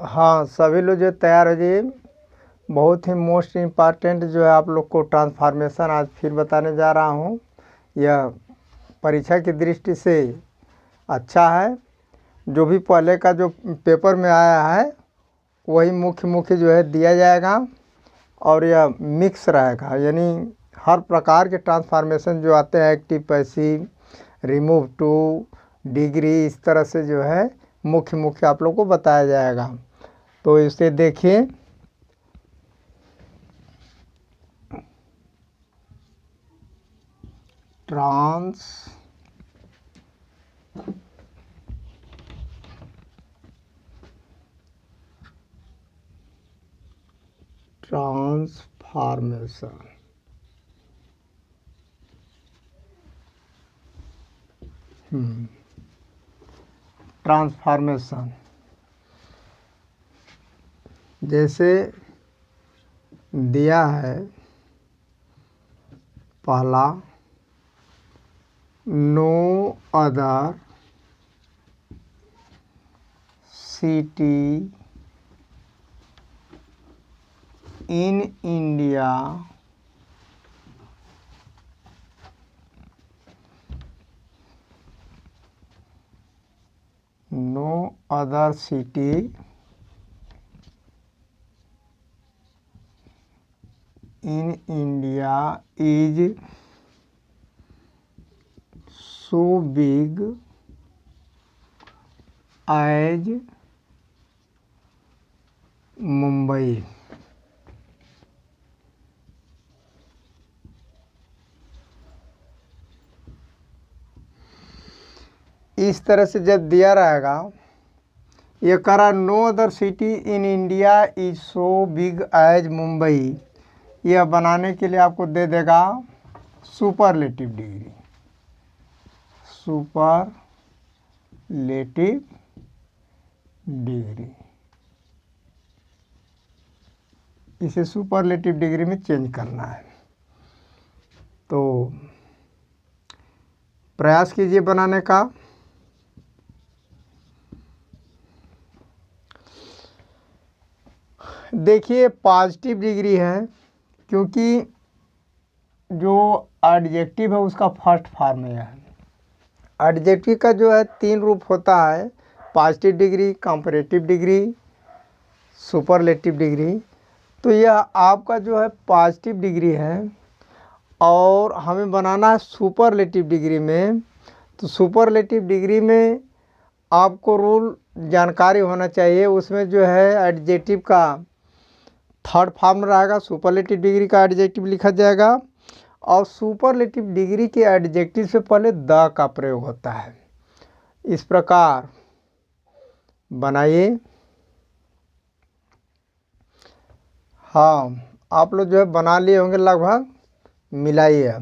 हाँ, सभी लोग जो तैयार हो जाइए। बहुत ही मोस्ट इम्पॉर्टेंट जो है आप लोग को ट्रांसफॉर्मेशन आज फिर बताने जा रहा हूँ। यह परीक्षा की दृष्टि से अच्छा है। जो भी पहले का जो पेपर में आया है वही मुख्य मुख्य जो है दिया जाएगा और यह मिक्स रहेगा, यानी हर प्रकार के ट्रांसफॉर्मेशन जो आते हैं active passive remove two degree, इस तरह से जो है मुख्य मुख्य आप लोग को बताया जाएगा। तो इसे देखिए। ट्रांसफॉर्मेशन ट्रांसफॉर्मेशन जैसे दिया है पहला, no other city in India no other city in India is so big as Mumbai. इस तरह से जब दिया रहेगा, ये करा no other city in India is so big as Mumbai, यह बनाने के लिए आपको दे देगा सुपरलेटिव डिग्री। सुपरलेटिव डिग्री, इसे सुपरलेटिव डिग्री में चेंज करना है। तो प्रयास कीजिए बनाने का। देखिए पॉजिटिव डिग्री है क्योंकि जो एडजेक्टिव है उसका फर्स्ट फॉर्म में है। एडजेक्टिव का जो है 3 रूप होता है, positive degree, comparative degree, superlative degree. तो यह आपका जो है पॉजिटिव डिग्री है और हमें बनाना है सुपरलेटिव डिग्री में। तो सुपरलेटिव डिग्री में आपको रूल जानकारी होना चाहिए। उसमें जो है एडजेक्टिव का थर्ड फॉर्म रहेगा, सुपरलेटिव डिग्री का एडजेक्टिव लिखा जाएगा और सुपरलेटिव डिग्री के एडजेक्टिव से पहले द का प्रयोग होता है। इस प्रकार बनाइए। हाँ, आप लोग जो है बना लिए होंगे लगभग, मिलाइए।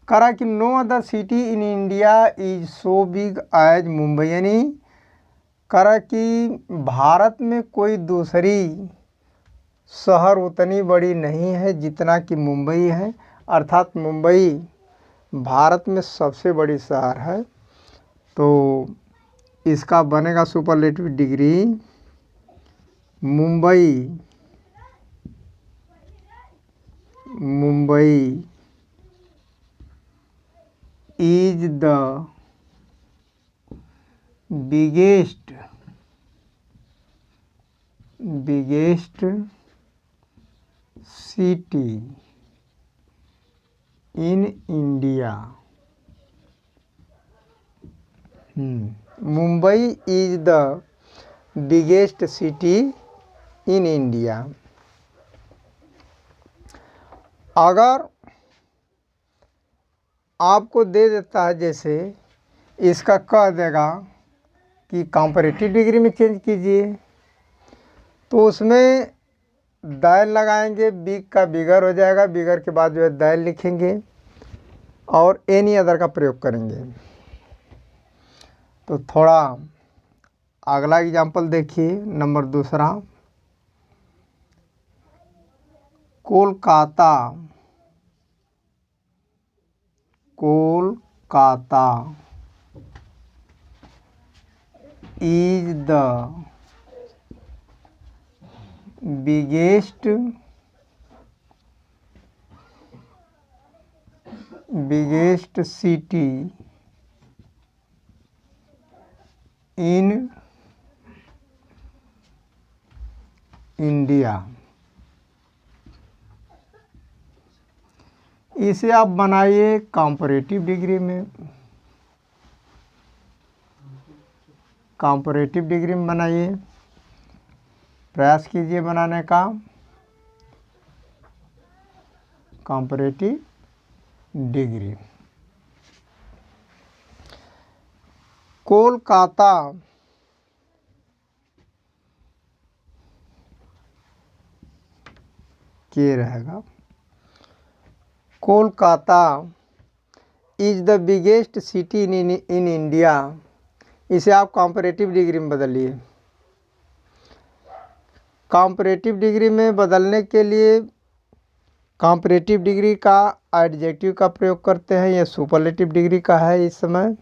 करा कि no other city in India is so big as Mumbai, यानी करा कि भारत में कोई दूसरी शहर उतनी बड़ी नहीं है जितना कि मुंबई है, अर्थात मुंबई भारत में सबसे बड़ी शहर है। तो इसका बनेगा superlative degree Mumbai is the biggest city in India. Mumbai is the biggest city in India. अगर आपको दे देता है, जैसे इसका कह देगा कि कंपैरेटिव डिग्री में चेंज कीजिए, तो उसमें दैल लगाएंगे, बिग का बिगर हो जाएगा, बिगर के बाद जो है दैल लिखेंगे और एनी अदर का प्रयोग करेंगे। तो थोड़ा अगला एग्जाम्पल देखिए, number 2, Kolkata is the biggest city in India. इसे आप बनाइए कंपैरेटिव डिग्री में, कंपैरेटिव डिग्री में बनाइए, प्रयास कीजिए बनाने का कंपैरेटिव डिग्री। कोलकाता के रहेगा। Kolkata is the biggest city in India. इसे आप कंपैरेटिव डिग्री में बदलिए। कंपैरेटिव डिग्री में बदलने के लिए कंपैरेटिव डिग्री का एडजेक्टिव का प्रयोग करते हैं, यह सुपरलेटिव डिग्री का है इस समय,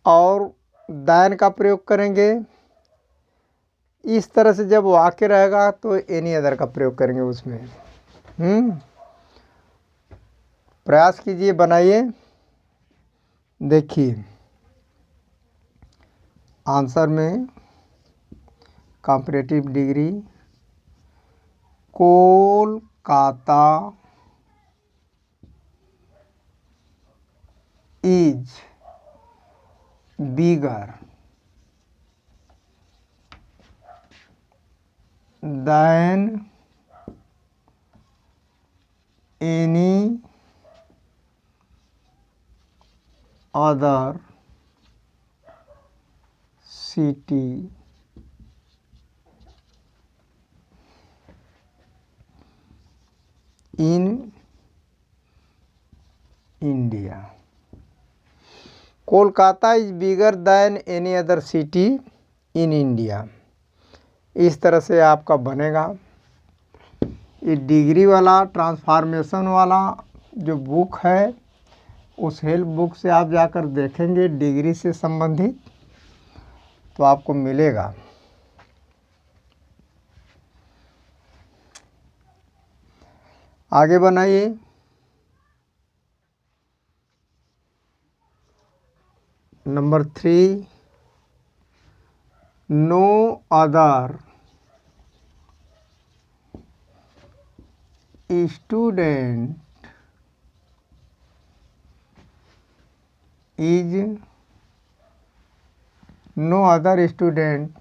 और दैन का प्रयोग करेंगे। इस तरह से जब वाक्य रहेगा तो एनी अदर का प्रयोग करेंगे उसमें। प्रयास कीजिए, बनाइए, देखिए आंसर में comparative degree Kolkata is bigger than any other city in India. Kolkata is bigger than any other city in India. इस तरह से आपका बनेगा। ये डिग्री वाला ट्रांसफॉर्मेशन वाला जो बुक है, उस हेल्प बुक से आप जाकर देखेंगे डिग्री से संबंधित, तो आपको मिलेगा। आगे बनाइए। Number 3, no other student is no other student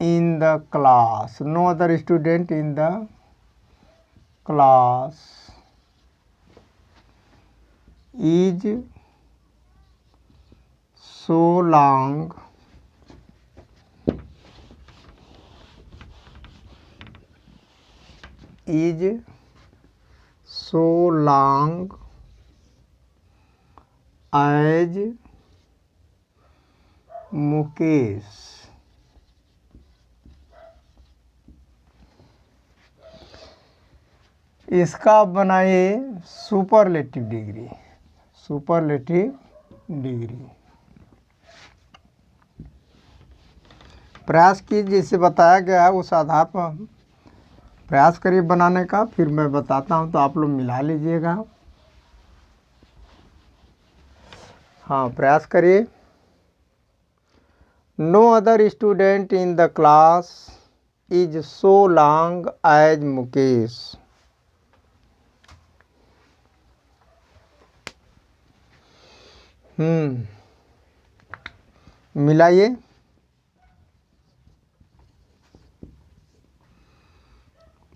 in the class, no other student in the class is so long as Mukesh. इसका बनाइए सुपरलेटिव डिग्री, सुपरलेटिव डिग्री। प्रयास कीजिए, जिससे बताया गया है उस आधार पर प्रयास करिए बनाने का, फिर मैं बताता हूँ तो आप लोग मिला लीजिएगा। हाँ, प्रयास करिए। No other student in the class is so long as Mukesh. मिलाइए।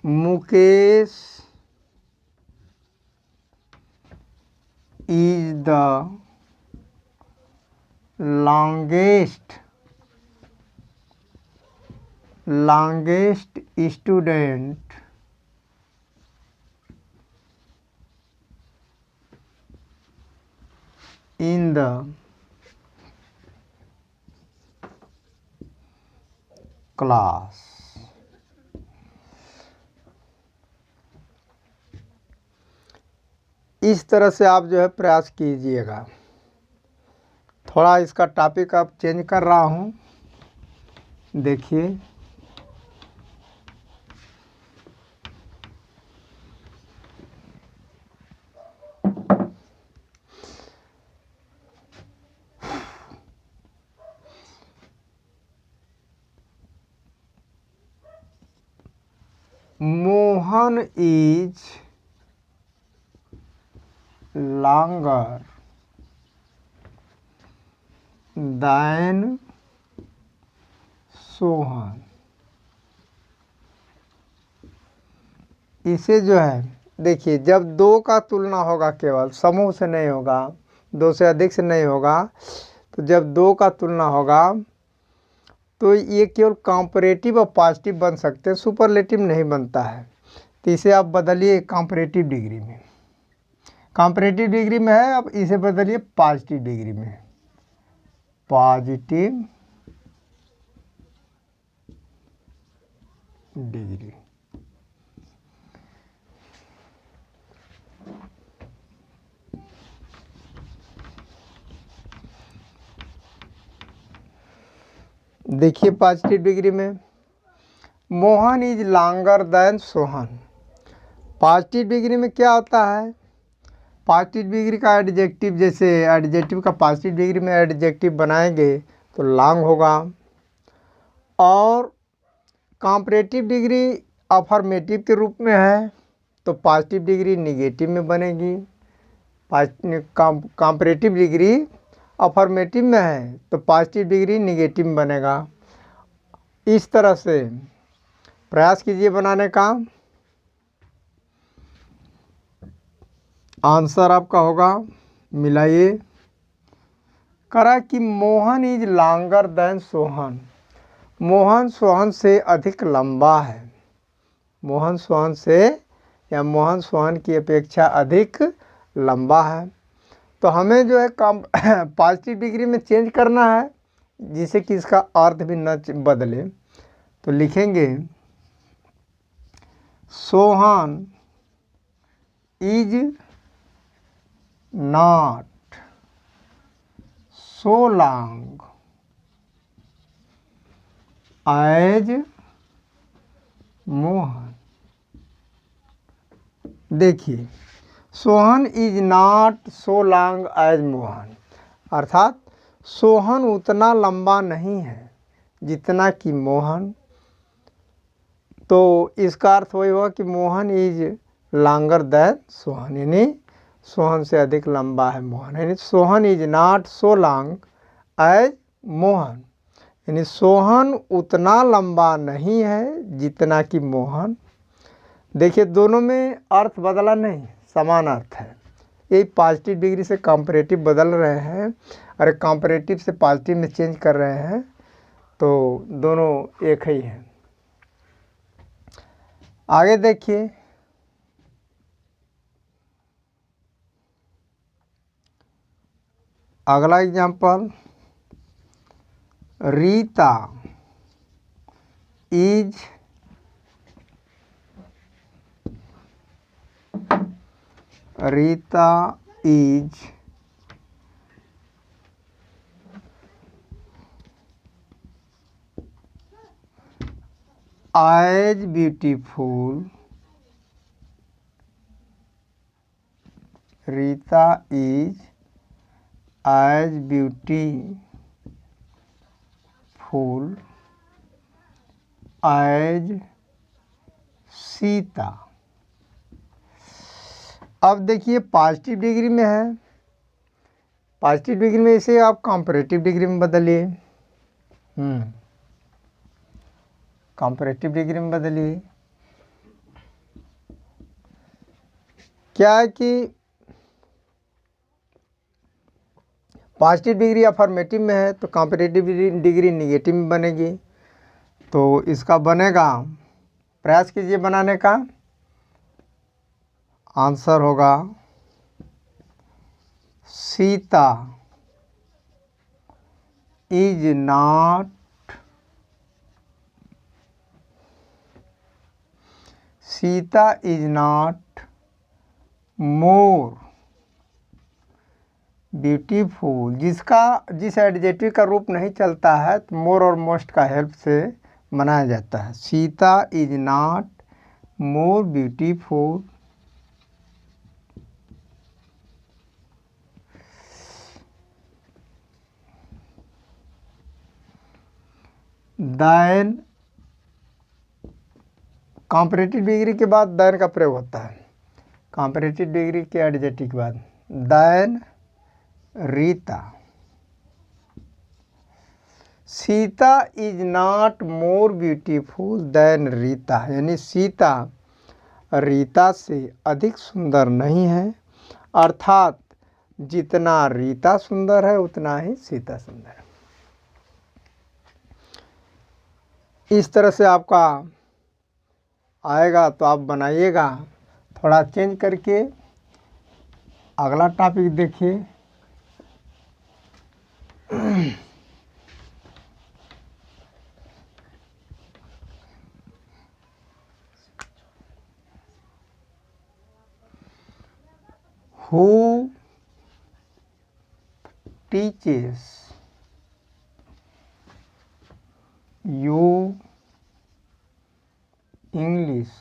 Mukesh is the longest student in the class। इस तरह से आप जो है प्रयास कीजिएगा। थोड़ा इसका टॉपिक अब चेंज कर रहा हूँ, देखिए। Mohan is longer than Sohan. इसे जो है देखिए, जब दो का तुलना होगा, केवल समूह से नहीं होगा, दो से अधिक से नहीं होगा, तो जब दो का तुलना होगा तो ये केवल कॉम्परेटिव और पॉजिटिव बन सकते हैं, सुपरलेटिव नहीं बनता है। तो इसे आप बदलिए कॉम्परेटिव डिग्री में। कॉम्परेटिव डिग्री में है, अब इसे बदलिए पॉजिटिव डिग्री में। Positive degree. देखिए पॉजिटिव डिग्री में Mohan is longer than Sohan. Positive degree में क्या होता है, पॉजिटिव डिग्री का एडजेक्टिव, जैसे एडजेक्टिव का पॉजिटिव डिग्री में एडजेक्टिव बनाएंगे तो लॉन्ग होगा, और कॉम्परेटिव डिग्री अफर्मेटिव के रूप में है तो पॉजिटिव डिग्री निगेटिव में बनेगी। कॉम्परेटिव डिग्री अफर्मेटिव में है तो पॉजिटिव डिग्री निगेटिव में बनेगा। इस तरह से प्रयास कीजिए बनाने का। आंसर आपका होगा, मिलाइए। करा कि Mohan is longer than Sohan. Mohan Sohan से अधिक लंबा है। मोहन सोहन से या मोहन सोहन की अपेक्षा अधिक लंबा है। तो हमें जो है पॉजिटिव डिग्री में चेंज करना है, जिससे कि इसका अर्थ भी न बदले। तो लिखेंगे Sohan is not so long as Mohan. देखिए Sohan is not so long as Mohan, अर्थात सोहन उतना लंबा नहीं है जितना कि मोहन। तो इसका अर्थ वही हुआ कि Mohan is longer than Sohan, यानी सोहन से अधिक लंबा है मोहन। यानी Sohan is not so long as Mohan, यानी सोहन उतना लंबा नहीं है जितना कि मोहन। देखिए दोनों में अर्थ बदला नहीं, समान अर्थ है। यही पॉजिटिव डिग्री से कॉम्परेटिव बदल रहे हैं, अरे कॉम्परेटिव से पॉजिटिव में चेंज कर रहे हैं, तो दोनों एक ही हैं। आगे देखिए, अगला example, Rita is as beautiful. Rita is as beautiful as Sita. अब देखिए पॉजिटिव डिग्री में है, पॉजिटिव डिग्री में इसे आप कॉम्परेटिव डिग्री में बदलिए। कॉम्परेटिव डिग्री में बदलिए। क्या है कि पॉजिटिव डिग्री अफर्मेटिव में है तो कॉम्परेटिव डिग्री निगेटिव में बनेगी। तो इसका बनेगा, प्रयास कीजिए बनाने का। आंसर होगा Sita is not more beautiful, जिस एडजेक्टिव का रूप नहीं चलता है तो मोर और मोस्ट का हेल्प से बनाया जाता है। Sita is not more beautiful than, comparative degree के बाद दैन का प्रयोग होता है। कॉम्परेटिव डिग्री के एडजेक्टिव के बाद than Rita. Sita is not more beautiful than Rita, यानी सीता रीता से अधिक सुंदर नहीं है, अर्थात जितना रीता सुंदर है उतना ही सीता सुंदर है। इस तरह से आपका आएगा तो आप बनाइएगा। थोड़ा चेंज करके अगला टॉपिक देखिए। Who teaches you English?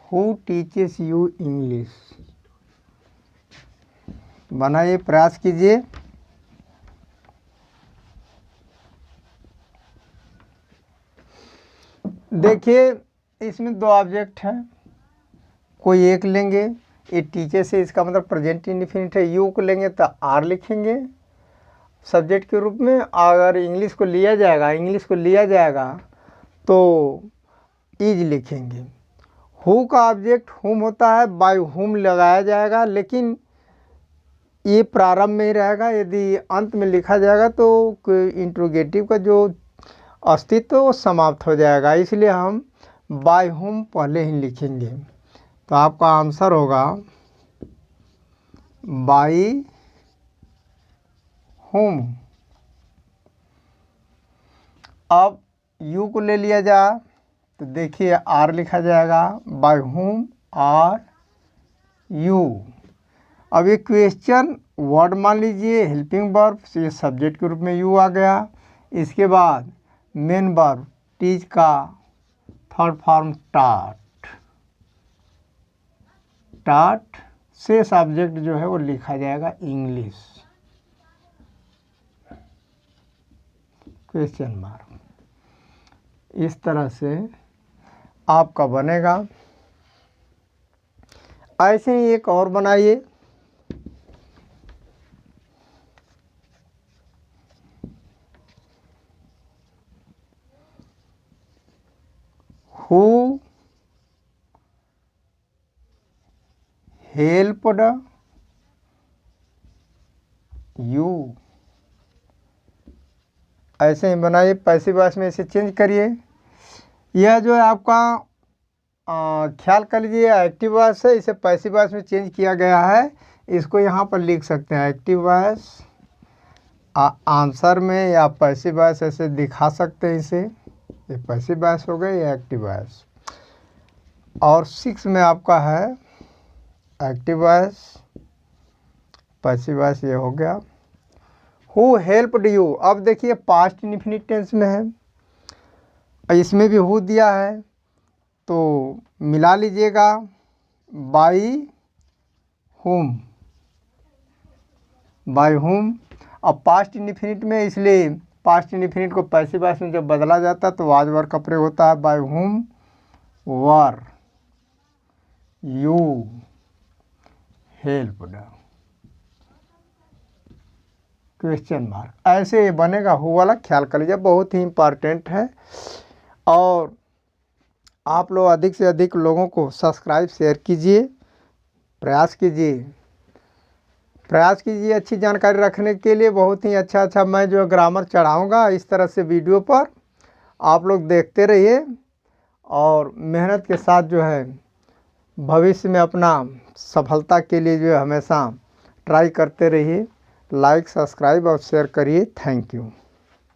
Who teaches you English? बनाइए, प्रयास कीजिए। देखिए इसमें दो ऑब्जेक्ट हैं, कोई एक लेंगे, ये टीचर से इसका मतलब प्रेजेंट इंडेफिनिट है। यू को लेंगे तो आर लिखेंगे सब्जेक्ट के रूप में। अगर इंग्लिश को लिया जाएगा तो इज लिखेंगे। हु का ऑब्जेक्ट हुम होता है, बाय हुम लगाया जाएगा, लेकिन ये प्रारंभ में ही रहेगा। यदि अंत में लिखा जाएगा तो इंट्रोगेटिव का जो अस्तित्व वो समाप्त हो जाएगा, इसलिए हम बाय हुम पहले ही लिखेंगे। तो आपका आंसर होगा बाय हुम। अब यू को ले लिया जा तो देखिए आर लिखा जाएगा, बाय हुम आर यू। अब ये क्वेश्चन वर्ड मान लीजिए, हेल्पिंग वर्ब, ये सब्जेक्ट के रूप में यू आ गया। इसके बाद मेन वर्ब टीच का थर्ड फॉर्म टाट। टाट से सब्जेक्ट जो है वो लिखा जाएगा इंग्लिश, क्वेश्चन मार्क। इस तरह से आपका बनेगा। ऐसे ही एक और बनाइए। Who helped you? ऐसे ही बनाइए, पैसिव वॉइस में इसे चेंज करिए। यह जो है आपका ख्याल कर लीजिए एक्टिव वॉइस है, इसे पैसिव वॉइस में चेंज किया गया है। इसको यहाँ पर लिख सकते हैं एक्टिव वॉइस, आंसर में या पैसिव वॉइस ऐसे दिखा सकते हैं इसे। ये पैसिव वॉइस हो गई, ये एक्टिव वॉइस। और 6 में आपका है एक्टिव वॉइस, पैसिव वॉइस ये हो गया। हु हेल्प्ड यू, अब देखिए पास्ट इंडेफिनिट टेंस में है, इसमें भी हु दिया है तो मिला लीजिएगा बाई हुम, बाई हुम। अब पास्ट इंडेफिनिट में, इसलिए पास्ट इंडेफिनिट को पैसिव वॉइस में जब बदला जाता है तो वाज वर का प्रयोग होता है, by whom were you helped, question mark. ऐसे ये बनेगा, हु वाला ख्याल कर लीजिए, बहुत ही इम्पॉर्टेंट है। और आप लोग अधिक से अधिक लोगों को सब्सक्राइब शेयर कीजिए, प्रयास कीजिए अच्छी जानकारी रखने के लिए। बहुत ही अच्छा मैं जो ग्रामर चढ़ाऊँगा इस तरह से वीडियो पर, आप लोग देखते रहिए और मेहनत के साथ जो है भविष्य में अपना सफलता के लिए जो है हमेशा ट्राई करते रहिए। लाइक, सब्सक्राइब और शेयर करिए। Thank you.